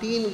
3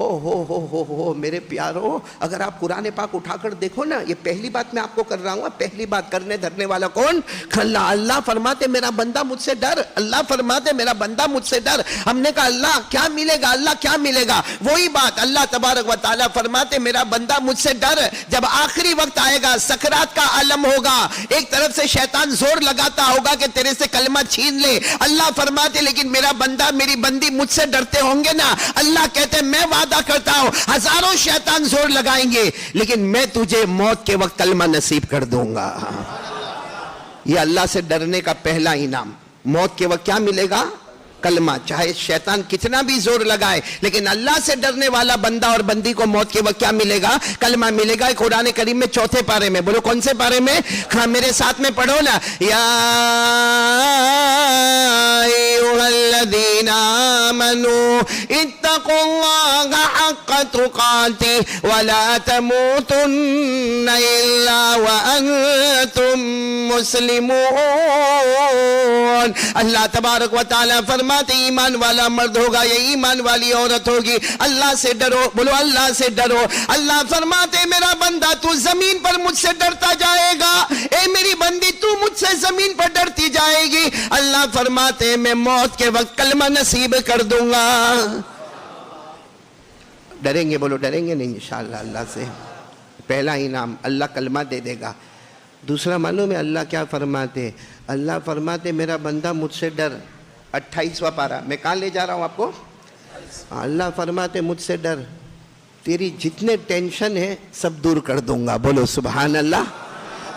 ہو میرے پیارو، اگر آپ قرآن پاک اٹھا کر دیکھو نا، یہ پہلی بات میں آپ کو کر رہا ہوں، پہلی بات کرنے دھرنے والا کون؟ اللہ۔ اللہ فرماتے میرا بندہ مجھ سے ڈر، اللہ فرماتے میرا بندہ مجھ سے ڈر۔ ہم نے کہا اللہ کیا ملے گا، اللہ کیا ملے گا؟ وہی بات اللہ تبارک و تعالیٰ فرماتے میرا بندہ مجھ سے ڈر۔ جب آخری وقت آئے گا، سکرات کا عالم ہوگا، ایک طرف سے شیطان زور لگاتا ہوگا کہ تیرے سے کلمہ چھین لے، اللہ فرماتے لیکن میرا بندہ میری بندی مجھ سے ڈرتے ہوں گے نا، اللہ کہتے میں وعدہ کرتا ہوں ہزاروں شیطان زور لگائیں گے لیکن میں تجھے موت کے وقت کلمہ نصیب کر دوں گا۔ یہ اللہ سے ڈرنے کا پہلا انعام۔ موت کے وقت کیا ملے گا؟ کلمہ۔ چاہے شیطان کتنا بھی زور لگائے لیکن اللہ سے ڈرنے والا بندہ اور بندی کو موت کے وقت کیا ملے گا؟ کلمہ ملے گا۔ قرآن کریم میں 4 پارے میں، بولو کون سے پارے میں؟ ہاں میرے ساتھ میں پڑھو نا، یا ایھا الذین آمنوا اتقوا اللہ حق تقاتہ ولا تموتن الا وانتم مسلمون۔ اللہ تبارک و تعالیٰ فرماتے ایمان والا مرد ہوگا یا ایمان والی عورت ہوگی، اللہ سے ڈرو، بولو اللہ سے ڈرو۔ اللہ فرماتے میرا بندہ تو زمین پر مجھ سے ڈرتا جائے گا، اے میری بندی تو مجھ سے زمین پر ڈرتی جائے گی، اللہ فرماتے میں موت کے وقت کلمہ نصیب کر دوں گا۔ ڈریں گے، بولو ڈریں گے نہیں انشاءاللہ اللہ سے۔ پہلا انعام اللہ کلمہ دے دے گا۔ دوسرا معلوم ہے اللہ کیا فرماتے؟ اللہ فرماتے میرا بندہ مجھ سے ڈر۔ 28واں پارہ، میں کہاں لے جا رہا ہوں آپ کو؟ اللہ فرماتے مجھ سے ڈر، تیری جتنے ٹینشن ہے سب دور کر دوں گا، بولو سبحان اللہ۔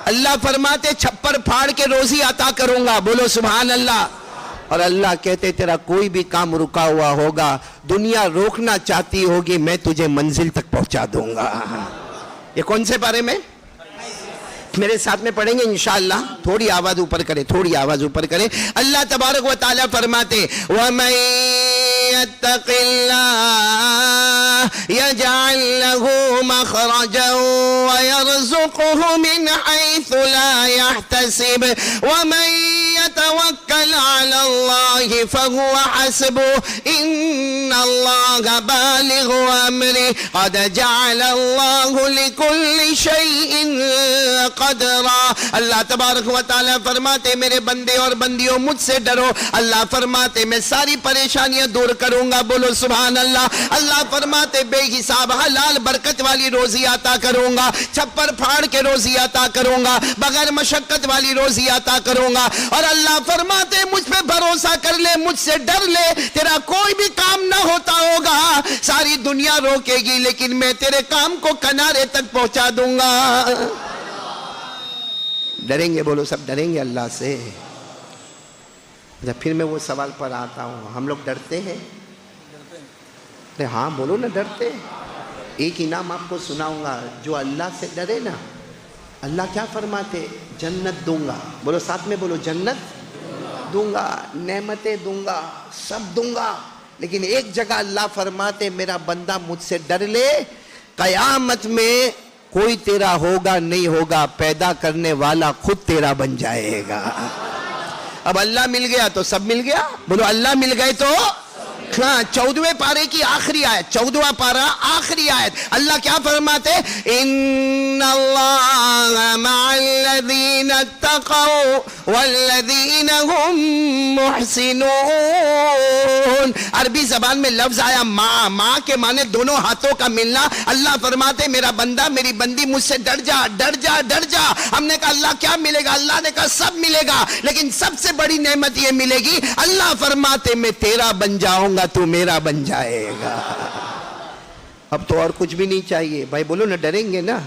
اللہ فرماتے چھپر پھاڑ کے روزی عطا کروں گا، بولو سبحان اللہ۔ اور اللہ کہتے تیرا کوئی بھی کام رکا ہوا ہوگا، دنیا روکنا چاہتی ہوگی، میں تجھے منزل تک پہنچا دوں گا۔ یہ کون سے بارے میں؟ میرے ساتھ میں پڑھیں گے انشاءاللہ، تھوڑی آواز اوپر کریں، تھوڑی آواز اوپر کریں۔ اللہ تبارک و تعالیٰ فرماتے وَمَن يَتَّقِ اللَّهَ يَجْعَل لَّهُ مَخْرَجًا وَيَرْزُقْهُ مِنْ حَيْثُ لَا يَحْتَسِبُ وَمَن يَتَوَكَّلْ عَلَى اللَّهِ فَهُوَ حَسْبُهُ إِنَّ اللَّهَ بَالِغُ أَمْرِهِ قَدْ جَعَلَ اللَّهُ لِكُلِّ شَيْءٍ قدرا۔ اللہ تبارک و تعالیٰ فرماتے میرے بندے اور بندیوں مجھ سے ڈرو، اللہ فرماتے میں ساری پریشانیاں دور کروں گا، بولو سبحان اللہ۔ اللہ فرماتے بے حساب حلال برکت والی روزی عطا کروں گا، چھپر پھاڑ کے روزی عطا کروں گا، بغیر مشقت والی روزی عطا کروں گا۔ اور اللہ فرماتے مجھ پہ بھروسہ کر لے، مجھ سے ڈر لے، تیرا کوئی بھی کام نہ ہوتا ہوگا، ساری دنیا روکے گی لیکن میں تیرے کام کو کنارے تک پہنچا دوں گا۔ ڈریں گے، بولو سب ڈریں گے اللہ سے۔ پھر میں وہ سوال پر آتا ہوں، ہم لوگ ڈرتے ہیں؟ ہاں بولو نا ڈرتے۔ ایک انعام آپ کو سناؤں گا، جو اللہ سے ڈرے نا، اللہ کیا فرماتے؟ جنت دوں گا، بولو ساتھ میں بولو، جنت دوں گا، نعمتیں دوں گا، سب دوں گا۔ لیکن ایک جگہ اللہ فرماتے میرا بندہ مجھ سے ڈر لے، قیامت میں کوئی تیرا ہوگا نہیں ہوگا، پیدا کرنے والا خود تیرا بن جائے گا۔ اب اللہ مل گیا تو سب مل گیا، بولو اللہ مل گئے تو ہاں۔ 14ویں پارے کی آخری آیت، 14واں پارہ آخری آیت، اللہ کیا فرماتے؟ ان اللہ مع الذین اتقوا والذین هم محسنون۔ عربی زبان میں لفظ آیا ماں، ماں کے معنی دونوں ہاتھوں کا ملنا۔ اللہ فرماتے میرا بندہ میری بندی مجھ سے ڈر جا، ڈر جا، ڈر جا۔ ہم نے کہا اللہ کیا ملے گا؟ اللہ نے کہا سب ملے گا، لیکن سب سے بڑی نعمت یہ ملے گی، اللہ فرماتے میں تیرا بن جاؤں گا، تو میرا بن جائے گا۔ اب تو اور کچھ بھی نہیں چاہیے بھائی، بولو نا ڈریں گے نا،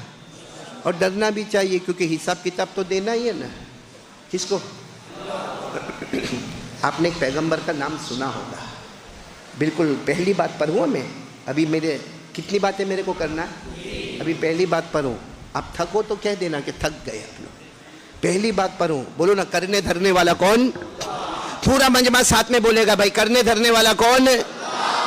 اور ڈرنا بھی چاہیے کیونکہ حساب کتاب تو دینا ہی ہے نا۔ کس کو؟ آپ نے ایک پیغمبر کا نام سنا ہوگا، بالکل پہلی بات پر ہوں میں، ابھی میرے کتنی باتیں میرے کو کرنا ہے؟ ابھی پہلی بات پر ہوں، آپ تھکو تو کہہ دینا کہ تھک گئے آپ لوگ۔ پہلی بات پر ہوں، بولو نا کرنے دھرنے والا کون؟ پورا مجمع ساتھ میں بولے گا بھائی، کرنے دھرنے والا کون؟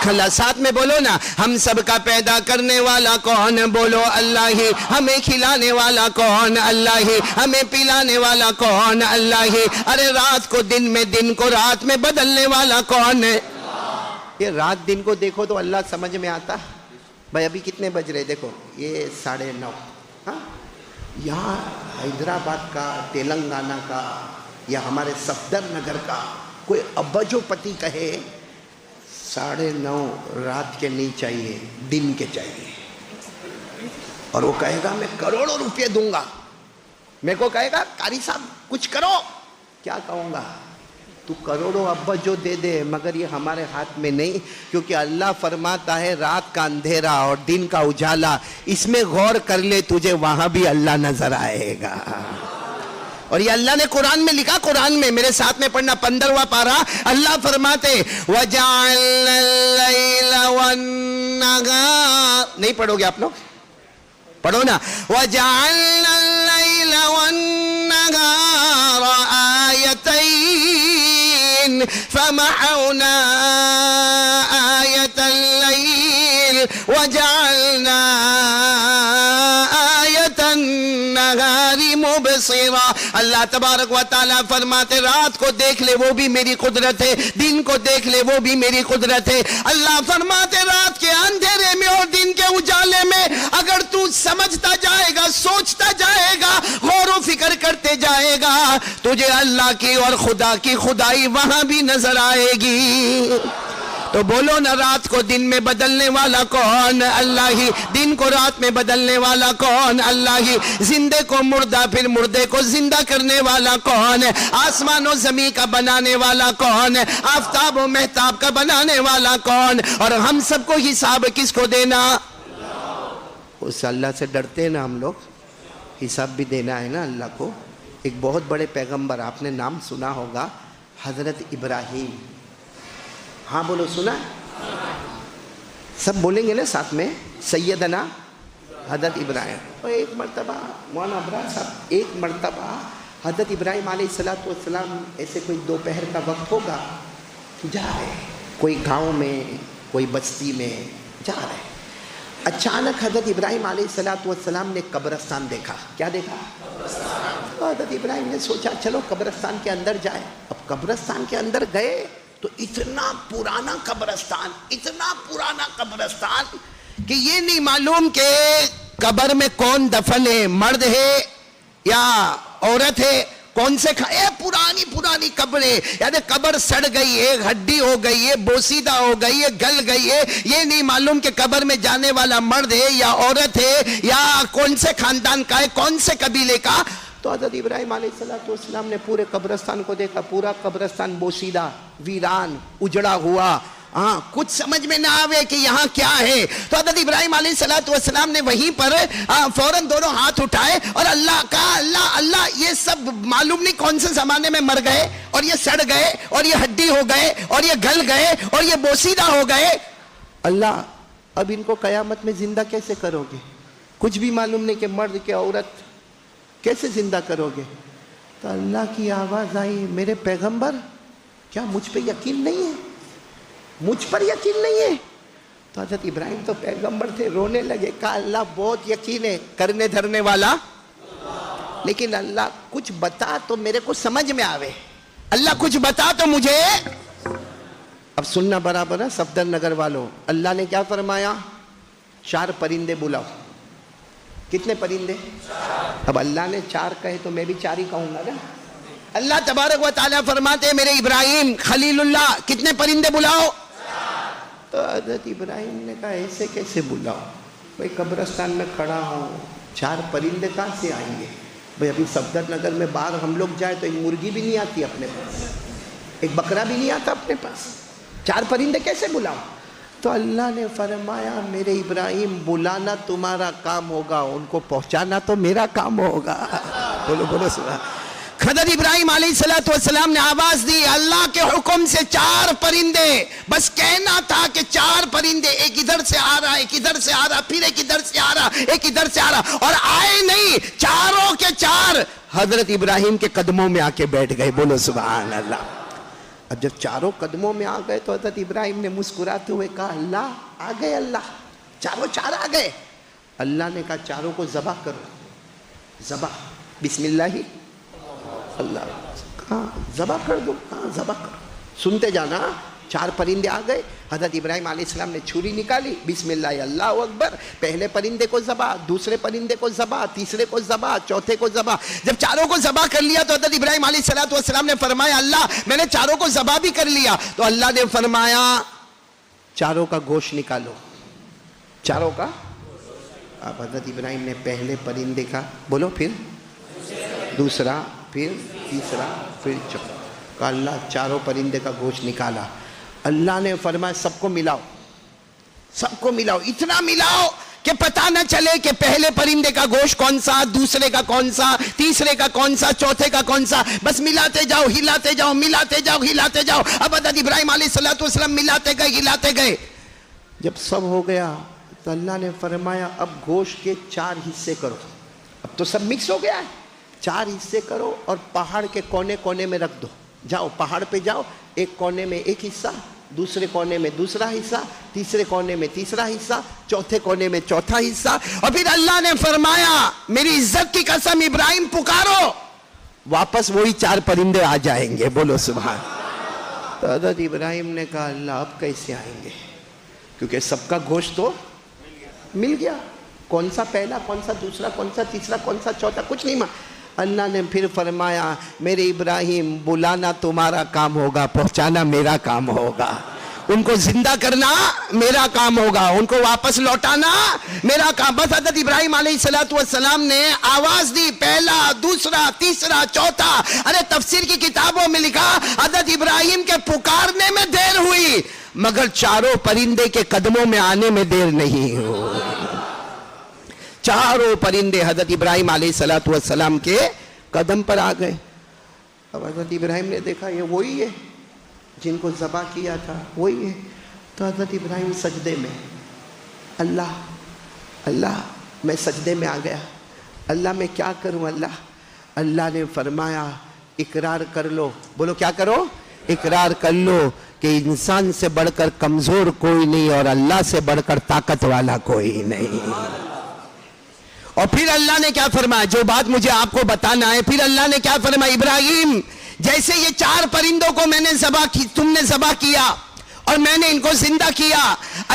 اللہ۔ ساتھ میں بولو نا، ہم سب کا پیدا کرنے والا کون؟ بولو اللہ ہی۔ ہمیں کھلانے والا کون؟ اللہ ہی۔ ہمیں پلانے والا کون؟ اللہ ہی۔ ارے رات کو دن میں، دن کو رات میں بدلنے والا کون ہے؟ یہ رات دن کو دیکھو تو اللہ سمجھ میں آتا، بھائی ابھی کتنے بج رہے دیکھو، یہ 9:30. ہاں، یہاں حیدرآباد کا، تلنگانہ کا یا ہمارے صفدر نگر کا کوئی ابجو پتی کہے 9:30 رات کے نہیں چاہیے، دن کے چاہیے، اور وہ کہے گا میں کروڑوں روپے دوں گا، میرے کو کہے گا قاری صاحب کچھ کرو، کیا کہوں گا؟ تو کروڑوں ابجو دے دے، مگر یہ ہمارے ہاتھ میں نہیں، کیونکہ اللہ فرماتا ہے رات کا اندھیرا اور دن کا اجالا، اس میں غور کر لے، تجھے وہاں بھی اللہ نظر آئے گا. اور یہ اللہ نے قرآن میں لکھا، قرآن میں میرے ساتھ میں پڑھنا 15واں پارہ، اللہ فرماتے وَجَعَلْنَا اللَّيْلَ وَالنَّهَارَ، نہیں پڑھو گے آپ لوگ؟ پڑھو نا. وَجَعَلْنَا اللَّيْلَ وَالنَّهَارَ آيَتَيْنِ فَمَحَوْنَا آيَةَ اللَّيْلِ وَجَعَلْنَا آيَةَ النَّهَارِ مُبْصِرًا. اللہ تبارک و تعالیٰ فرماتے رات کو دیکھ لے وہ بھی میری قدرت ہے، دن کو دیکھ لے وہ بھی میری قدرت ہے. اللہ فرماتے رات کے اندھیرے میں اور دن کے اجالے میں اگر تو سمجھتا جائے گا، سوچتا جائے گا، غور و فکر کرتے جائے گا، تجھے اللہ کی اور خدا کی خدائی وہاں بھی نظر آئے گی. تو بولو نا، رات کو دن میں بدلنے والا کون؟ اللہ ہی. دن کو رات میں بدلنے والا کون؟ اللہ ہی. زندے کو مردہ پھر مردے کو زندہ کرنے والا کون؟ آسمان و زمین کا بنانے والا کون؟ آفتاب و مہتاب کا بنانے والا کون؟ اور ہم سب کو حساب کس کو دینا؟ اس اللہ سے ڈرتے ہیں نا ہم لوگ، حساب بھی دینا ہے نا اللہ کو. ایک بہت بڑے پیغمبر، آپ نے نام سنا ہوگا، حضرت ابراہیم. ہاں بولو، سنا؟ سب بولیں گے نا ساتھ میں، سیدنا حضرت ابراہیم. اور ایک مرتبہ مولانا ابراہیم صاحب، ایک مرتبہ حضرت ابراہیم علیہ السلام ایسے کوئی دوپہر کا وقت ہوگا، جا رہے کوئی گاؤں میں، کوئی بستی میں جا رہے. اچانک حضرت ابراہیم علیہ السلام نے قبرستان دیکھا. کیا دیکھا؟ تو حضرت ابراہیم نے سوچا چلو قبرستان کے اندر جائے. اب قبرستان کے اندر گئے تو اتنا پرانا قبرستان، اتنا پرانا قبرستان کہ یہ نہیں معلوم کہ قبر میں کون دفن ہے، مرد ہے یا عورت ہے، کون سے پرانی پرانی قبریں، یعنی قبر سڑ گئی ہے، ہڈی ہو گئی ہے، بوسیدہ ہو گئی ہے، گل گئی ہے. یہ نہیں معلوم کہ قبر میں جانے والا مرد ہے یا عورت ہے یا کون سے خاندان کا ہے، کون سے قبیلے کا. تو حضرت ابراہیم علیہ السلام نے پورے قبرستان کو دیکھا، پورا قبرستان بوسیدہ، ویران، اجڑا ہوا. ہاں، کچھ سمجھ میں نہ آوے کہ یہاں کیا ہے. تو حضرت ابراہیم علیہ السلام نے وہیں پر فوراً دونوں ہاتھ اٹھائے اور اللہ کہا، اللہ اللہ، یہ سب معلوم نہیں کون سے زمانے میں مر گئے اور یہ سڑ گئے اور یہ ہڈی ہو گئے اور یہ گل گئے اور یہ بوسیدہ ہو گئے. اللہ اب ان کو قیامت میں زندہ کیسے کرو گے؟ کچھ بھی معلوم نہیں کہ مرد کہ عورت، کیسے زندہ کرو گے؟ تو اللہ کی آواز آئی، میرے پیغمبر کیا مجھ پہ یقین نہیں ہے؟ مجھ پر یقین نہیں ہے؟ تو حضرت ابراہیم تو پیغمبر تھے، رونے لگے. کہا اللہ بہت یقین ہے، کرنے دھرنے والا، لیکن اللہ کچھ بتا تو میرے کو سمجھ میں آوے. اللہ کچھ بتا تو مجھے. اب سننا برابر ہے صفدر نگر والوں، اللہ نے کیا فرمایا؟ 4 پرندے بلاؤ. کتنے پرندے؟ اب اللہ نے 4 کہے تو میں بھی 4 ہی کہوں گا نا. اللہ تبارک و تعالیٰ فرماتے میرے ابراہیم خلیل اللہ کتنے پرندے بلاؤ؟ تو حضرت ابراہیم نے کہا ایسے کیسے بلاؤ؟ بھائی قبرستان میں کھڑا ہوں، 4 پرندے کہاں سے آئیں گے؟ بھائی ابھی صفدر نگر میں باہر ہم لوگ جائیں تو ایک مرغی بھی نہیں آتی اپنے پاس، ایک بکرا بھی نہیں آتا اپنے پاس، 4 پرندے کیسے بلاؤ؟ تو اللہ نے فرمایا میرے ابراہیم بلانا تمہارا کام ہوگا، ان کو پہنچانا تو میرا کام ہوگا. بولو بولو سنا. حضرت ابراہیم علیہ السلام نے آواز دی، اللہ کے حکم سے 4 پرندے، بس کہنا تھا کہ 4 پرندے، ایک ادھر سے آ رہا، ایک ادھر سے آ رہا، پھر ایک ادھر سے آ رہا، ایک ادھر سے آ رہا، اور آئے نہیں، چاروں کے 4 حضرت ابراہیم کے قدموں میں آ کے بیٹھ گئے. بولو سبحان اللہ. اب جب 4 قدموں میں آ گئے تو حضرت ابراہیم نے مسکراتے ہوئے کہا اللہ آ گئے، اللہ 4 آ گئے. اللہ نے کہا 4 کو ذبح کرو. ذبح، بسم اللہ ہی اللہ. کہاں ذبح کر دو، کہاں ذبح کرو. سنتے جانا. 4 پرندے آ گئے. حضرت ابراہیم علیہ السلام نے چھری نکالی, بسم اللہ اللہ اکبر, پہلے پرندے کو ذبح, دوسرے پرندے کو ذبح, تیسرے کو ذبح, چوتھے کو ذبح. جب چاروں کو ذبح کر لیا تو حضرت ابراہیم علیہ السلام نے فرمایا اللہ میں نے چاروں کو ذبح بھی کر لیا. تو اللہ نے فرمایا چاروں کا گوشت نکالو, چاروں کا. اب حضرت ابراہیم نے پہلے پرندے کا بولو, پھر دوسرا, پھر تیسرا, پھر چوتھا. کہا اللہ چاروں پرندے کا گوشت نکالا. اللہ نے فرمایا سب کو ملاؤ, سب کو ملاؤ, اتنا ملاؤ کہ پتہ نہ چلے کہ پہلے پرندے کا گوشت کون سا, دوسرے کا کون سا, تیسرے کا کون سا, چوتھے کا کون سا. بس ملاتے جاؤ, ہلاتے جاؤ, ملاتے جاؤ, ہلاتے جاؤ. اب حضرت ابراہیم علیہ السلام ملاتے گئے, ہلاتے گئے. جب سب ہو گیا تو اللہ نے فرمایا اب گوشت کے 4 حصے کرو. اب تو سب مکس ہو گیا ہے, 4 حصے کرو اور پہاڑ کے کونے کونے میں رکھ دو. جاؤ پہاڑ پہ جاؤ, ایک کونے میں ایک حصہ, دوسرے کونے میں دوسرا حصہ, تیسرے کونے میں تیسرا حصہ, چوتھے کونے میں چوتھا حصہ. اور پھر اللہ نے فرمایا میری عزت کی قسم ابراہیم پکارو, واپس وہی 4 پرندے آ جائیں گے. بولو سبحان. تو حضرت ابراہیم نے کہا اللہ اب کیسے آئیں گے, کیونکہ سب کا گوشت تو مل گیا. کون سا پہلا, کون سا دوسرا, کون سا تیسرا, کون سا چوتھا, کچھ نہیں. اللہ نے پھر فرمایا میرے ابراہیم بلانا تمہارا کام ہوگا, پہنچانا میرا کام ہوگا. ان کو زندہ کرنا میرا کام ہوگا, ان کو واپس لوٹانا میرا کام. بس حضرت ابراہیم علیہ السلام نے آواز دی, پہلا, دوسرا, تیسرا, چوتھا. ارے تفسیر کی کتابوں میں لکھا حضرت ابراہیم کے پکارنے میں دیر ہوئی مگر چاروں پرندے کے قدموں میں آنے میں دیر نہیں ہوئی. چاروں پرندے حضرت ابراہیم علیہ السلام کے قدم پر آ گئے. اب حضرت ابراہیم نے دیکھا یہ وہی ہے جن کو ذبح کیا تھا, وہی ہے. تو حضرت ابراہیم سجدے میں, اللہ اللہ میں سجدے میں آ گیا, اللہ میں کیا کروں اللہ. اللہ نے فرمایا اقرار کر لو. بولو کیا کرو, اقرار کر لو کہ انسان سے بڑھ کر کمزور کوئی نہیں اور اللہ سے بڑھ کر طاقت والا کوئی نہیں. اور پھر اللہ نے کیا فرمایا, جو بات مجھے آپ کو بتانا ہے, پھر اللہ نے کیا فرمایا ابراہیم جیسے یہ 4 پرندوں کو میں نے ذبح کی, تم نے ذبح کیا اور میں نے ان کو زندہ کیا.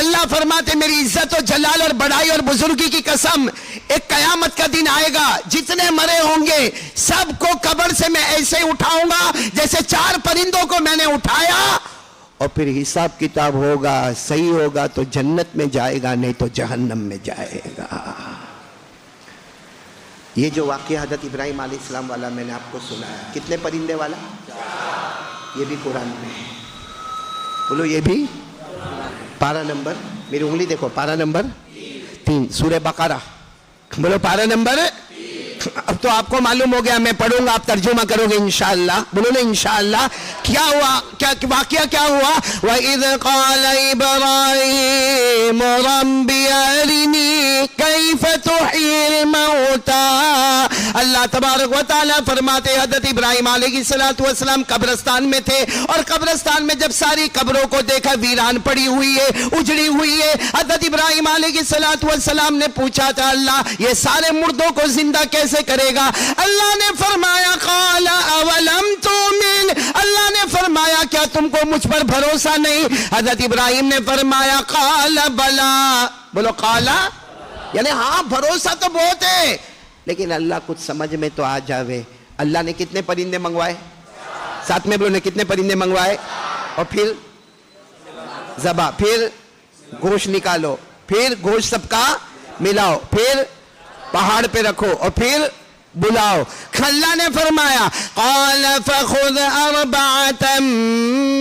اللہ فرماتے میری عزت و جلال اور بڑائی اور بزرگی کی قسم ایک قیامت کا دن آئے گا, جتنے مرے ہوں گے سب کو قبر سے میں ایسے اٹھاؤں گا جیسے 4 پرندوں کو میں نے اٹھایا. اور پھر حساب کتاب ہوگا, صحیح ہوگا تو جنت میں جائے گا, نہیں تو جہنم میں جائے گا. یہ جو واقعہ حضرت ابراہیم علیہ السلام والا میں نے آپ کو سنایا, کتنے پرندے والا, یہ بھی قرآن میں ہے. بولو یہ بھی پارہ نمبر, میری انگلی دیکھو, پارہ نمبر 3 سورہ بقرہ. بولو پارہ نمبر. اب تو آپ کو معلوم ہو گیا, میں پڑھوں گا آپ ترجمہ کرو گے انشاءاللہ. بولو نا انشاءاللہ. کیا ہوا, کیا واقعہ کیا ہوا. وَإِذْ قَالَ إِبْرَاهِيمُ رَبِّ أَرِنِي كَيْفَ تُحْيِي الْمَوْتَى. اللہ تبارک و تعالیٰ فرماتے حضرت ابراہیم علیہ السلام قبرستان میں تھے, اور قبرستان میں جب ساری قبروں کو دیکھا ویران پڑی ہوئی ہے, اجڑی ہوئی ہے, حضرت ابراہیم علیہ السلام نے پوچھا تھا اللہ یہ سارے مردوں کو زندہ کیسے کرے گا. اللہ نے فرمایا قال اولم تؤمن, اللہ نے فرمایا کیا تم کو مجھ پر بھروسہ نہیں. حضرت ابراہیم نے فرمایا قال بلا. بولو قال یعنی ہاں بھروسہ تو بہت ہے, لیکن اللہ کچھ سمجھ میں تو آ جاوے. اللہ نے کتنے پرندے منگوائے, ساتھ میں بولو نے کتنے پرندے منگوائے, اور پھر ذبح, پھر گوشت نکالو, پھر گوشت سب کا ملاؤ, پھر پہاڑ پہ رکھو, اور پھر بلاؤ. اللہ نے فرمایا قال فخذ 4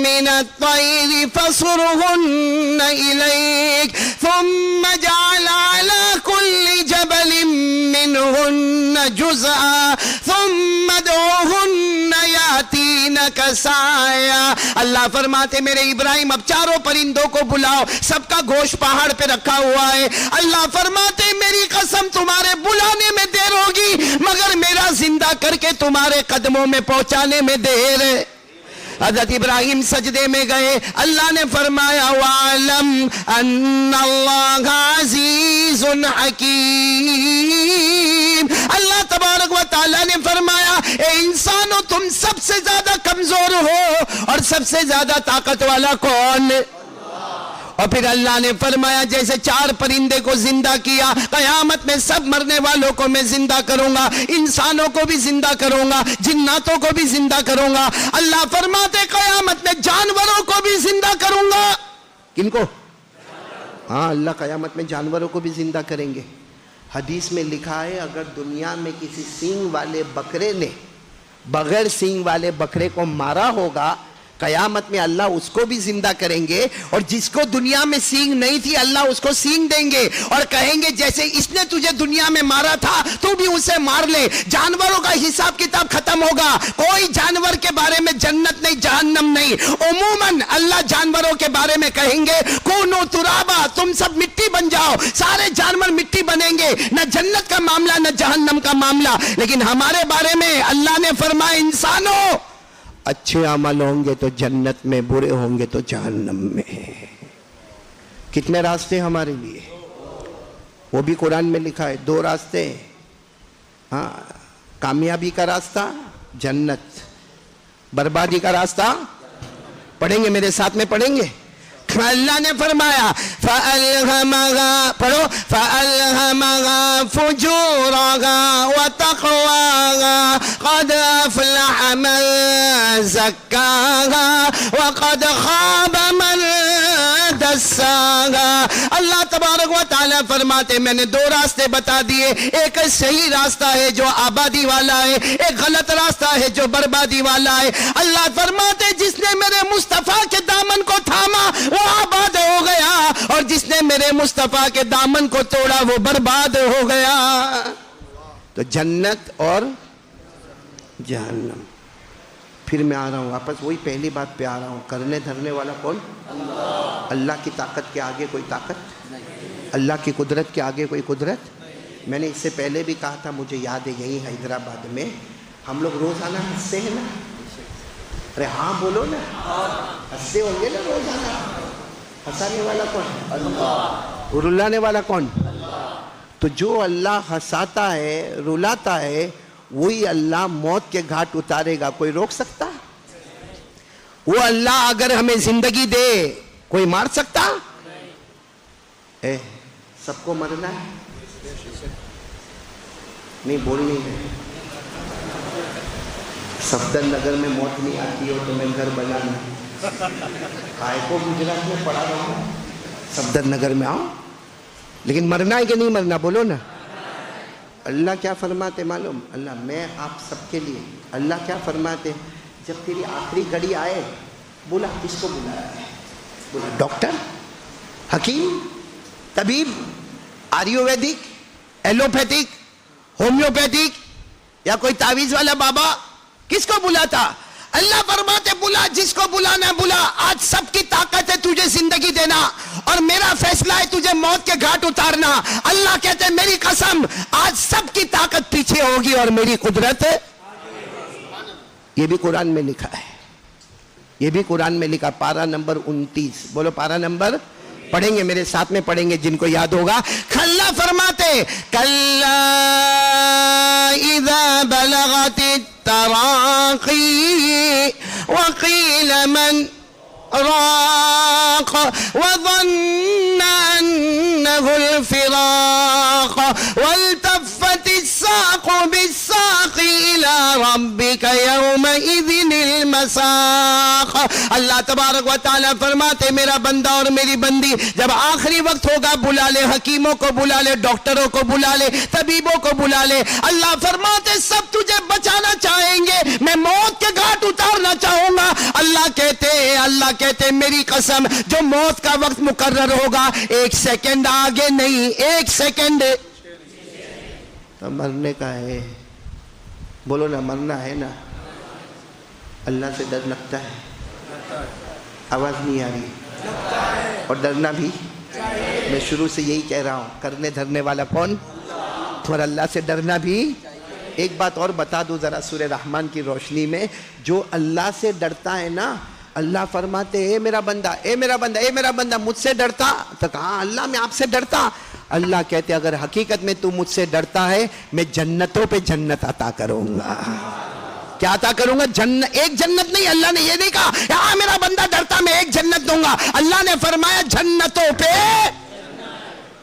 من الطير فصرهن إليك ثم اجعل على كل جبل منهن جزءا ثم ادعوهن يأتينك سعيا. اللہ فرماتے میرے ابراہیم اب 4 پرندوں کو بلاؤ, سب کا گوشت پہاڑ پہ رکھا ہوا ہے. اللہ فرماتے میری قسم تمہارے بلانے میں دیر ہوگی مگر میرا زندہ کر کے تمہارے قدموں میں پہنچانے میں دیر ہے. حضرت ابراہیم سجدے میں گئے. اللہ نے فرمایا وَعَلَمْ أَنَّ اللَّهَ عَزِيزٌ حَكِيمٌ. اللہ تبارک و تعالیٰ نے فرمایا اے انسانو تم سب سے زیادہ کمزور ہو اور سب سے زیادہ طاقت والا کون؟ اور پھر اللہ نے فرمایا جیسے 4 پرندے کو زندہ کیا، قیامت میں سب مرنے والوں کو میں زندہ کروں گا، انسانوں کو بھی زندہ کروں گا، جناتوں کو بھی زندہ کروں گا۔ اللہ فرماتے قیامت میں جانوروں کو بھی زندہ کروں گا۔ کن کو؟ ہاں، اللہ قیامت میں جانوروں کو بھی زندہ کریں گے۔ حدیث میں لکھا ہے اگر دنیا میں کسی سینگ والے بکرے نے بغیر سینگ والے بکرے کو مارا ہوگا، قیامت میں اللہ اس کو بھی زندہ کریں گے، اور جس کو دنیا میں سینگ نہیں تھی اللہ اس کو سینگ دیں گے اور کہیں گے جیسے اس نے تجھے دنیا میں مارا تھا تو بھی اسے مار لے۔ جانوروں کا حساب کتاب ختم ہوگا، کوئی جانور کے بارے میں جنت نہیں جہنم نہیں۔ عموماً اللہ جانوروں کے بارے میں کہیں گے کونو ترابا، تم سب مٹی بن جاؤ، سارے جانور مٹی بنیں گے، نہ جنت کا معاملہ نہ جہنم کا معاملہ۔ لیکن ہمارے بارے میں اللہ نے فرمایا انسانوں اچھے عمل ہوں گے تو جنت میں، برے ہوں گے تو جہنم میں۔ کتنے راستے ہمارے لیے؟ وہ بھی قرآن میں لکھا ہے 2 راستے۔ ہاں، کامیابی کا راستہ جنت، بربادی کا راستہ پڑھیں گے میرے ساتھ میں، پڑھیں گے۔ اللہ نے فرمایا فَأَلْهَمَهَا، پڑھو، فَأَلْهَمَهَا فُجُورَهَا وَتَقْوَاهَا قَدْ أَفْلَحَ مَنْ زَكَّاهَا وَقَدْ خَابَ مَنْ دَسَّاهَا۔ اللہ تبارک و تعالیٰ فرماتے میں نے 2 راستے بتا دیے، ایک صحیح راستہ ہے جو آبادی والا ہے، ایک غلط راستہ ہے جو بربادی والا ہے۔ اللہ فرماتے جس نے میرے مصطفیٰ کے دامن کو تھاما وہ آباد ہو گیا، اور جس نے میرے مصطفیٰ کے دامن کو توڑا وہ برباد ہو گیا۔ تو جنت اور جہنم۔ پھر میں آ رہا ہوں واپس وہی پہلی بات پہ آ رہا ہوں، کرنے دھرنے والا کون؟ اللہ کی طاقت کے آگے کوئی طاقت، اللہ کی قدرت کے آگے کوئی قدرت۔ میں نے اس سے پہلے بھی کہا تھا، مجھے یاد ہے یہی حیدرآباد میں ہم لوگ روزانہ ہنستے ہیں نا، ارے ہاں بولو نا، ہنستے ہوں گے نا روزانہ۔ ہنسانے والا کون؟ اللہ۔ رلانے والا کون؟ تو جو اللہ ہنساتا ہے رلاتا ہے وہی اللہ موت کے گھاٹ اتارے گا، کوئی روک سکتا؟ وہ اللہ اگر ہمیں زندگی دے کوئی مار سکتا؟ سب کو مرنا ہے، نہیں بولنی ہے۔ صفدر نگر میں موت نہیں آتی ہو تو میں گھر بنانا، کائے کو گجرات میں پڑھا رہا ہوں، صفدر نگر میں آؤ، لیکن مرنا ہے کہ نہیں مرنا بولو نا۔ اللہ کیا فرماتے معلوم؟ اللہ میں آپ سب کے لیے، اللہ کیا فرماتے؟ جب تیری آخری گھڑی آئے بولا کس کو بلایا ہے؟ بولا ڈاکٹر، حکیم، طبیب، آریوویدک، ایلوپیتھک، ہومیوپیتھک یا کوئی تعویذ والا بابا، کس کو بلاتا؟ اللہ فرماتے بلا جس کو بلانا بلا، آج سب کی طاقت ہے تجھے زندگی دینا اور میرا فیصلہ ہے تجھے موت کے گھاٹ اتارنا۔ اللہ کہتے ہیں میری قسم آج سب کی طاقت پیچھے ہوگی اور میری قدرت ہے۔ یہ بھی قرآن میں لکھا ہے، یہ بھی قرآن میں لکھا، پارہ نمبر 29، بولو پارہ نمبر، پڑھیں گے میرے ساتھ میں، پڑھیں گے جن کو یاد ہوگا۔ اللہ فرماتے کلا اذا بلغت التراقی وقیل من راق وظن انه الفراق والتفت الساق بالساق الى ربك يومئذ المساق۔ اللہ تبارک و تعالیٰ فرماتے میرا بندہ اور میری بندی جب آخری وقت ہوگا بلا لے، حکیموں کو بلا لے، ڈاکٹروں کو بلا لے، طبیبوں کو بلا لے۔ اللہ فرماتے سب تجھے بچانا چاہیں گے، میں موت کے گھاٹ اتارنا چاہوں گا۔ اللہ کہتے میری قسم جو موت کا وقت مقرر ہوگا 1 سیکنڈ آگے نہیں، 1 سیکنڈ تو مرنے کا ہے۔ بولو نا مرنا ہے نا۔ اللہ سے ڈر لگتا ہے، آواز نہیں آ رہی، اور ڈرنا بھی۔ میں شروع سے یہی کہہ رہا ہوں، کرنے دھرنے والا کون؟ اور اللہ سے ڈرنا بھی۔ ایک بات اور بتا دوں ذرا سورہ رحمان کی روشنی میں، جو اللہ سے ڈرتا ہے نا، اللہ فرماتے اے میرا بندہ، اے میرا بندہ، اے میرا بندہ مجھ سے ڈرتا؟ تو کہا اللہ میں آپ سے ڈرتا۔ اللہ کہتے اگر حقیقت میں تو مجھ سے ڈرتا ہے میں جنتوں پہ جنت عطا کروں گا۔ کیا عطا کروں گا؟ جنت. ایک جنت نہیں، اللہ نے یہ نہیں کہا ہاں میرا بندہ ڈرتا میں ایک جنت دوں گا. اللہ نے فرمایا جنتوں پہ.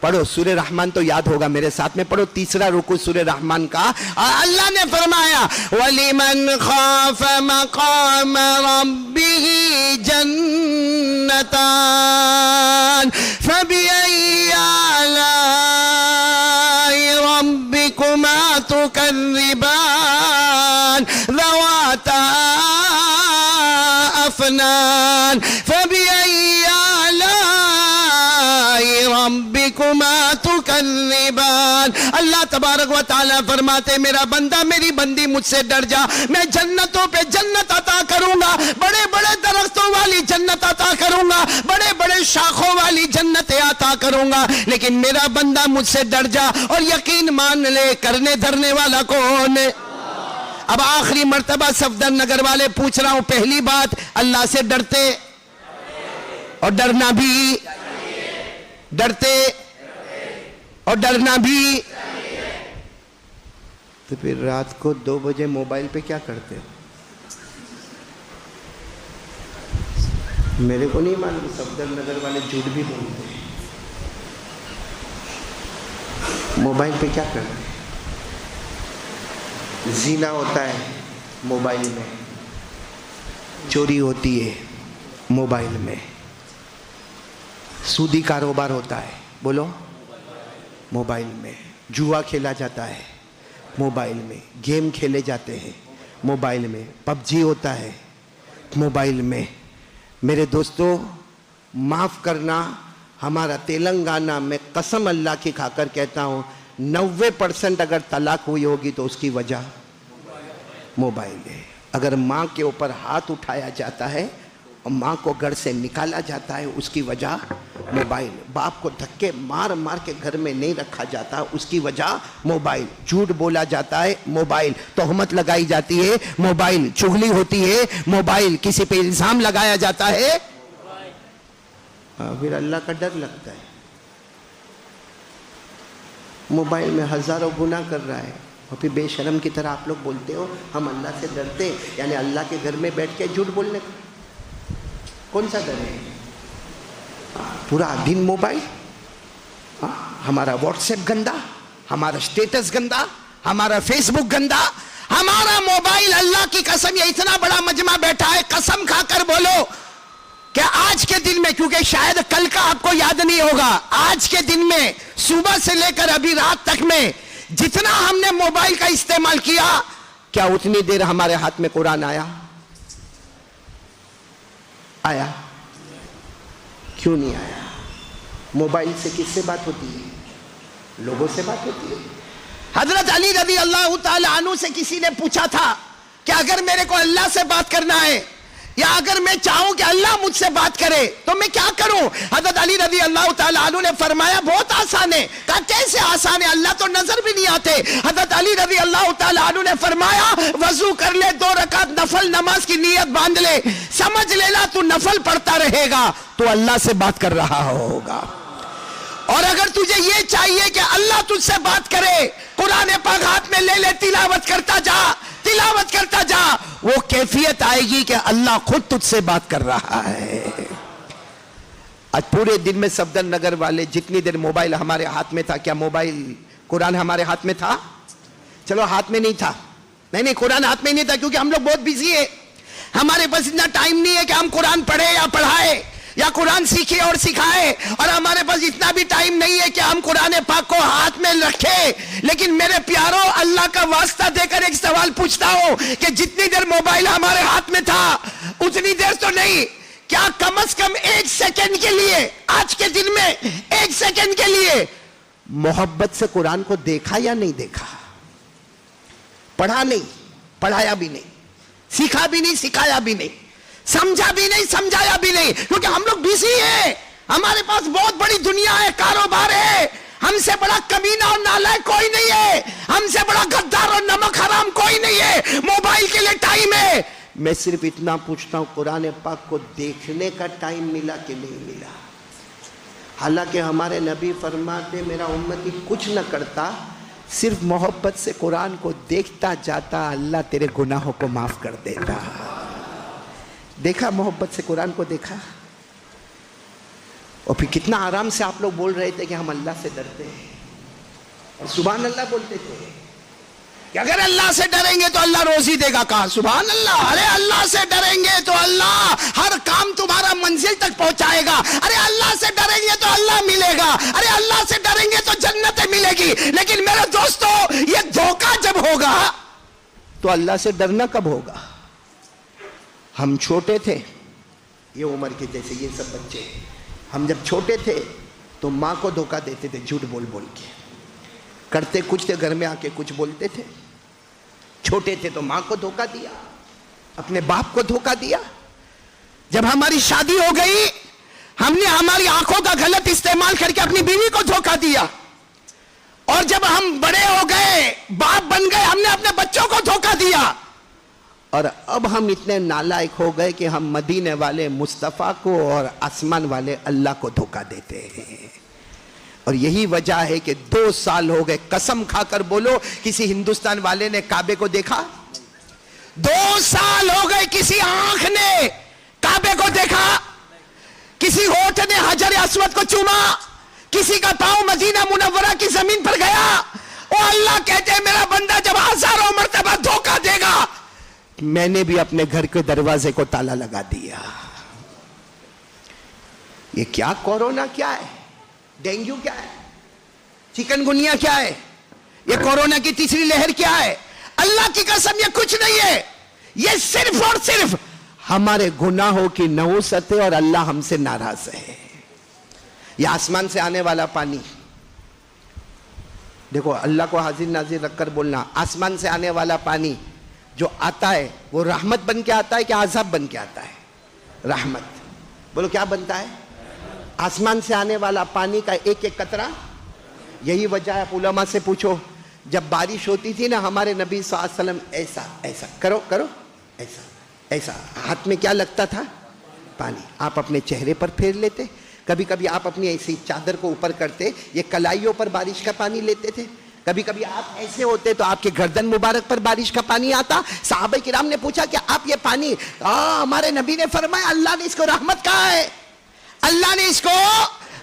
پڑھو سورہ رحمان تو یاد ہوگا میرے ساتھ میں پڑھو، تیسرا رکوع سورہ رحمان کا. اللہ نے فرمایا وَلِمَنْ خَافَ مَقَامَ رَبِّهِ جَنَّتَانِ فَبِأَيِّ آلَاءِ رَبِّكُمَا تُكَذِّبَانِ ذَوَاتَا أَفْنَانٍ فَبِأَيِّ آلَاءِ رَبِّكُمَا تُكَذِّبَانِ. اللہ تبارک و تعالیٰ فرماتے میرا بندہ میری بندی مجھ سے ڈر جا، میں جنتوں پہ جنت عطا کروں گا، بڑے بڑے درختوں والی جنت عطا کروں گا، بڑے بڑے شاخوں والی جنتیں عطا کروں گا، لیکن میرا بندہ مجھ سے ڈر جا. اور یقین مان لے کرنے دھرنے والا کون ہے؟ اب آخری مرتبہ صفدر نگر والے پوچھ رہا ہوں، پہلی بات اللہ سے ڈرتے اور ڈرنا بھی، ڈرتے اور ڈرنا بھی. تو پھر رات کو 2 بجے موبائل پہ کیا کرتے ہو؟ میرے کو نہیں معلوم صفدر نگر والے جھوٹ بھی بولتے ہیں. موبائل پہ کیا کرتے ہیں؟ زنا ہوتا ہے موبائل میں، چوری ہوتی ہے موبائل میں، سودی کاروبار ہوتا ہے، بولو موبائل میں، جوا کھیلا جاتا ہے موبائل میں، گیم کھیلے جاتے ہیں موبائل میں، پب جی ہوتا ہے موبائل میں. میرے دوستو معاف کرنا، ہمارا تلنگانہ میں قسم اللہ کی کھا کر کہتا ہوں 90% اگر طلاق ہوئی ہوگی تو اس کی وجہ موبائل ہے. اگر ماں کے اوپر ہاتھ اٹھایا جاتا ہے اور ماں کو گھر سے نکالا جاتا ہے اس کی وجہ موبائل. باپ کو دھکے مار مار کے گھر میں نہیں رکھا جاتا اس کی وجہ موبائل. جھوٹ بولا جاتا ہے موبائل، تہمت لگائی جاتی ہے موبائل، چغلی ہوتی ہے موبائل، کسی پہ الزام لگایا جاتا ہے. پھر اللہ کا ڈر لگتا ہے. موبائل میں ہزاروں گناہ کر رہا ہے اور پھر بے شرم کی طرح آپ لوگ بولتے ہو ہم اللہ سے ڈرتے ہیں. یعنی اللہ کے گھر میں بیٹھ کے جھوٹ بولنے کا کون سا ڈر ہے؟ پورا دن موبائل. ہمارا واٹس ایپ گندا، ہمارا اسٹیٹس گندا، ہمارا فیس بک گندا، ہمارا موبائل. اللہ کی قسم یہ اتنا بڑا مجمع بیٹھا ہے، قسم کھا کر بولو کہ آج کے دن میں، کیونکہ شاید کل کا آپ کو یاد نہیں ہوگا، آج کے دن میں صبح سے لے کر ابھی رات تک میں جتنا ہم نے موبائل کا استعمال کیا، کیا اتنی دیر ہمارے ہاتھ میں قرآن آیا؟ آیا؟ کیوں نہیں آیا؟ موبائل سے کس سے بات ہوتی ہے؟ لوگوں سے بات ہوتی ہے. حضرت علی رضی اللہ تعالی عنہ سے کسی نے پوچھا تھا کہ اگر میرے کو اللہ سے بات کرنا ہے یا اگر میں چاہوں کہ اللہ مجھ سے بات کرے تو میں کیا کروں؟ حضرت علی رضی اللہ تعالی عنہ نے فرمایا بہت آسان ہے. کہا کیسے آسان ہے؟ اللہ تو نظر بھی نہیں آتے. حضرت علی رضی اللہ تعالی عنہ نے فرمایا وضو کر لے، 2 رکعت نفل نماز کی نیت باندھ لے، سمجھ لینا تو نفل پڑھتا رہے گا تو اللہ سے بات کر رہا ہوگا. اور اگر تجھے یہ چاہیے کہ اللہ تجھ سے بات کرے، قرآن پاک ہاتھ میں لے لے، تلاوت کرتا جا، تلاوت کرتا جا، وہ کیفیت آئے گی کہ اللہ خود تجھ سے بات کر رہا ہے. آج پورے دن میں صفدر نگر والے جتنی دیر موبائل ہمارے ہاتھ میں تھا، کیا موبائل قرآن ہمارے ہاتھ میں تھا؟ چلو ہاتھ میں نہیں تھا، نہیں قرآن ہاتھ میں نہیں تھا کیونکہ ہم لوگ بہت بزی ہیں، ہمارے پاس اتنا ٹائم نہیں ہے کہ ہم قرآن پڑھیں یا پڑھائے یا قرآن سیکھے اور سکھائے، اور ہمارے پاس اتنا بھی ٹائم نہیں ہے کہ ہم قرآن پاک کو ہاتھ میں رکھیں. لیکن میرے پیاروں، اللہ کا واسطہ دے کر ایک سوال پوچھتا ہوں کہ جتنی دیر موبائل ہمارے ہاتھ میں تھا اتنی دیر تو نہیں، کیا کم از کم 1 سیکنڈ کے لیے، آج کے دن میں 1 سیکنڈ کے لیے محبت سے قرآن کو دیکھا یا نہیں دیکھا؟ پڑھا نہیں، پڑھایا بھی نہیں، سیکھا بھی نہیں، سکھایا بھی نہیں، سمجھا بھی نہیں، سمجھایا بھی نہیں، کیونکہ ہم لوگ بزی ہیں. ہمارے پاس بہت بڑی دنیا ہے، کاروبار ہے. ہم سے بڑا کمینہ اور نالائق کوئی نہیں ہے، ہم سے بڑا غدار اور نمک حرام کوئی نہیں ہے. موبائل کے لیے ٹائم ہے. میں صرف اتنا پوچھتا ہوں قرآن پاک کو دیکھنے کا ٹائم ملا کہ نہیں ملا؟ حالانکہ ہمارے نبی فرماتے میرا امتی کچھ نہ کرتا صرف محبت سے قرآن کو دیکھتا جاتا اللہ تیرے گناہوں کو معاف کر دیتا. دیکھا محبت سے قرآن کو دیکھا. اور پھر کتنا آرام سے آپ لوگ بول رہے تھے کہ ہم اللہ سے ڈرتے ہیں اور سبحان اللہ بولتے تھے کہ اگر اللہ سے ڈریں گے تو اللہ روزی دے گا. کہا سبحان اللہ. ارے اللہ سے ڈریں گے تو اللہ ہر کام تمہارا منزل تک پہنچائے گا. ارے اللہ سے ڈریں گے تو اللہ ملے گا. ارے اللہ سے ڈریں گے تو جنت ملے گی. لیکن میرے دوستو یہ دھوکہ جب ہوگا تو اللہ سے ڈرنا کب ہوگا؟ ہم چھوٹے تھے یہ عمر کے جیسے یہ سب بچے، ہم جب چھوٹے تھے تو ماں کو دھوکہ دیتے تھے جھوٹ بول بول کے. کرتے کچھ تھے گھر میں آ کے کچھ بولتے تھے. چھوٹے تھے تو ماں کو دھوکہ دیا، اپنے باپ کو دھوکہ دیا. جب ہماری شادی ہو گئی ہم نے ہماری آنکھوں کا غلط استعمال کر کے اپنی بیوی کو دھوکہ دیا. اور جب ہم بڑے ہو گئے باپ بن گئے ہم نے اپنے بچوں کو دھوکہ دیا. اور اب ہم اتنے نالائق ہو گئے کہ ہم مدینے والے مصطفیٰ کو اور آسمان والے اللہ کو دھوکہ دیتے ہیں. اور یہی وجہ ہے کہ 2 سال ہو گئے. قسم کھا کر بولو کسی ہندوستان والے نے کعبے کو دیکھا؟ 2 سال ہو گئے کسی آنکھ نے کعبے کو دیکھا؟ کسی ہونٹ نے حجر اسود کو چوما؟ کسی کا پاؤں مدینہ منورہ کی زمین پر گیا؟ او اللہ کہتے ہیں میرا بندہ جب ہزاروں مرتبہ دھوکہ دے گا میں نے بھی اپنے گھر کے دروازے کو تالا لگا دیا. یہ کیا کورونا کیا ہے؟ ڈینگو کیا ہے؟ چکن گنیا کیا ہے؟ یہ کورونا کی تیسری لہر کیا ہے؟ اللہ کی قسم یہ کچھ نہیں ہے. یہ صرف اور صرف ہمارے گناہوں کی نحوست ہے اور اللہ ہم سے ناراض ہے. یہ آسمان سے آنے والا پانی دیکھو اللہ کو حاضر ناظر رکھ کر بولنا. آسمان سے آنے والا پانی جو آتا ہے وہ رحمت بن کے آتا ہے کہ عذاب بن کے آتا ہے؟ رحمت. بولو کیا بنتا ہے؟ آسمان سے آنے والا پانی کا ایک ایک قطرہ. یہی وجہ ہے علماء سے پوچھو جب بارش ہوتی تھی نا ہمارے نبی صلی اللہ علیہ وسلم ایسا ایسا کرو کرو ایسا ایسا ہاتھ میں کیا لگتا تھا؟ پانی. آپ اپنے چہرے پر پھیر لیتے. کبھی کبھی آپ اپنی ایسی چادر کو اوپر کرتے یہ کلائیوں پر بارش کا پانی لیتے تھے. کبھی کبھی آپ ایسے ہوتے تو آپ کے گردن مبارک پر بارش کا پانی آتا. صحابہ کرام نے پوچھا کہ آپ یہ پانی ہمارے نبی نے فرمایا اللہ نے اس کو رحمت کہا ہے. اللہ نے اس کو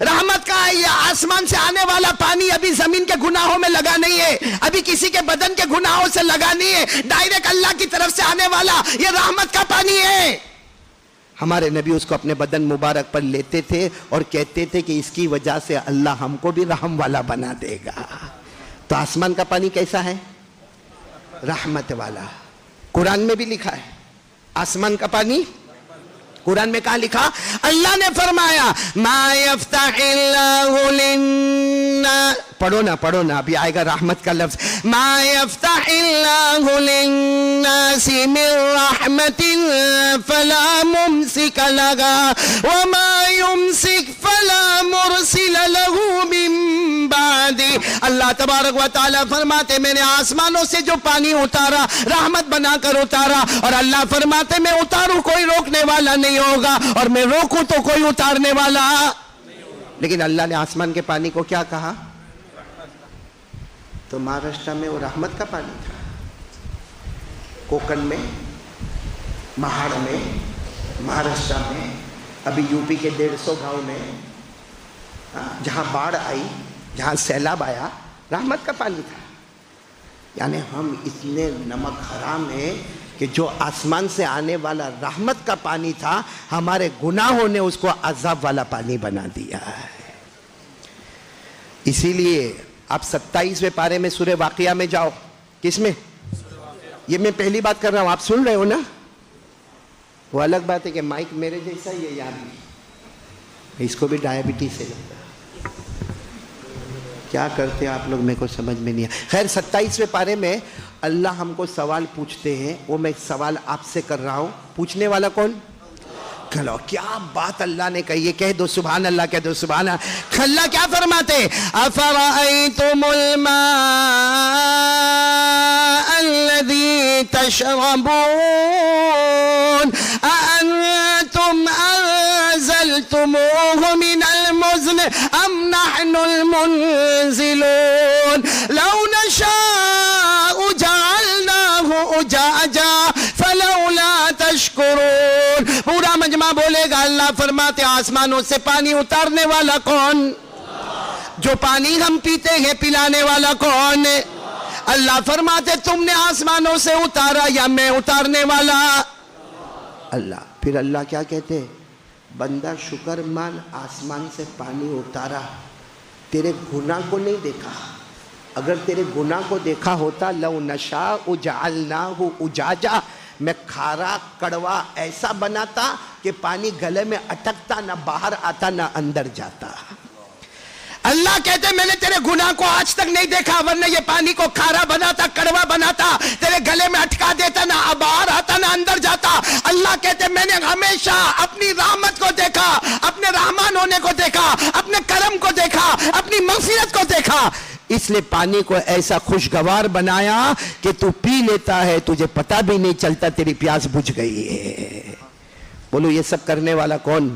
رحمت کہا ہے. یہ آسمان سے آنے والا پانی ابھی زمین کے گناہوں میں لگا نہیں ہے, ابھی کسی کے بدن کے گناہوں سے لگا نہیں ہے, ڈائریکٹ اللہ کی طرف سے آنے والا یہ رحمت کا پانی ہے. ہمارے نبی اس کو اپنے بدن مبارک پر لیتے تھے اور کہتے تھے کہ اس کی وجہ سے اللہ ہم کو بھی رحم والا بنا دے گا. تو آسمان کا پانی کیسا ہے؟ رحمت والا. قرآن میں بھی لکھا ہے آسمان کا پانی. قرآن میں کہاں لکھا؟ اللہ نے فرمایا ما یفتح اللہ للناس. پڑھو نا ابھی آئے گا رحمت کا لفظ. ما یفتح اللہ للناس من رحمت فلا ممسک لها وما یمسک فلا مرسل له من بعد. اللہ تبارک و تعالیٰ فرماتے میں نے آسمانوں سے جو پانی اتارا رحمت بنا کر اتارا, اور اللہ فرماتے میں اتاروں کوئی روکنے والا نہیں ہوگا اور میں روکوں تو کوئی اتارنے والا. لیکن اللہ نے آسمان کے پانی کو کیا کہا؟ تو مہاراشٹر میں وہ رحمت کا پانی تھا, کوکن میں, مہاڑ میں, مہاراشٹر میں, ابھی یو پی کے 150 گاؤں میں جہاں باڑھ آئی, جہاں سیلاب آیا, رحمت کا پانی تھا. یعنی ہم اتنے نمک حرام ہیں کہ جو آسمان سے آنے والا رحمت کا پانی تھا ہمارے گناہوں نے اس کو عذاب والا پانی بنا دیا ہے. اسی لیے آپ 27ویں پارے میں سورہ واقعہ میں جاؤ. کس میں؟ یہ میں پہلی بات کر رہا ہوں, آپ سن رہے ہو نا؟ وہ الگ بات ہے کہ مائک میرے جیسا ہی ہے یار, اس کو بھی ڈائبٹیز سے لگتا ہے. کیا کرتے ہیں آپ لوگ میرے کو سمجھ میں نہیں ہے. خیر 27ویں پارے میں اللہ ہم کو سوال پوچھتے ہیں, وہ میں سوال آپ سے کر رہا ہوں. پوچھنے والا کون؟ کھلو. کیا بات اللہ نے کہی ہے, کہہ دو سبحان اللہ, کہہ دو سبحان اللہ. اللہ کیا فرماتے؟ افرأیتم الماء الذی تشربون اانتم انزلتم أنزلتموه من المزن أم نحن المنزلون لو نشاء جعلناه أجاجا فلولا تشكرون. پورا مجمع بولے گا اللہ فرماتے آسمانوں سے پانی اتارنے والا کون؟ جو پانی ہم پیتے ہیں پلانے والا کون؟ اللہ فرماتے تم نے آسمانوں سے اتارا یا میں اتارنے والا؟ اللہ. پھر اللہ کیا کہتے ہیں؟ بندہ شکر مان، آسمان سے پانی اتارا، تیرے گناہ کو نہیں دیکھا. اگر تیرے گناہ کو دیکھا ہوتا لو نشاء جعلناہ اجاجا، میں کھارا کڑوا ایسا بناتا کہ پانی گلے میں اٹکتا، نہ باہر آتا نہ اندر جاتا. اللہ کہتے میں نے تیرے گناہ کو آج تک نہیں دیکھا، ورنہ یہ پانی کو کھارا بناتا، کڑوا بناتا، تیرے گلے میں اٹکا دیتا، نہ باہر آتا نہ اندر جاتا. اللہ کہتے میں نے ہمیشہ اپنی رحمت کو دیکھا، اپنے رحمان ہونے کو دیکھا، اپنے کرم کو دیکھا، اپنی مغفرت کو دیکھا، اس لیے پانی کو ایسا خوشگوار بنایا کہ تو پی لیتا ہے، تجھے پتہ بھی نہیں چلتا تیری پیاس بجھ گئی ہے. بولو یہ سب کرنے والا کون؟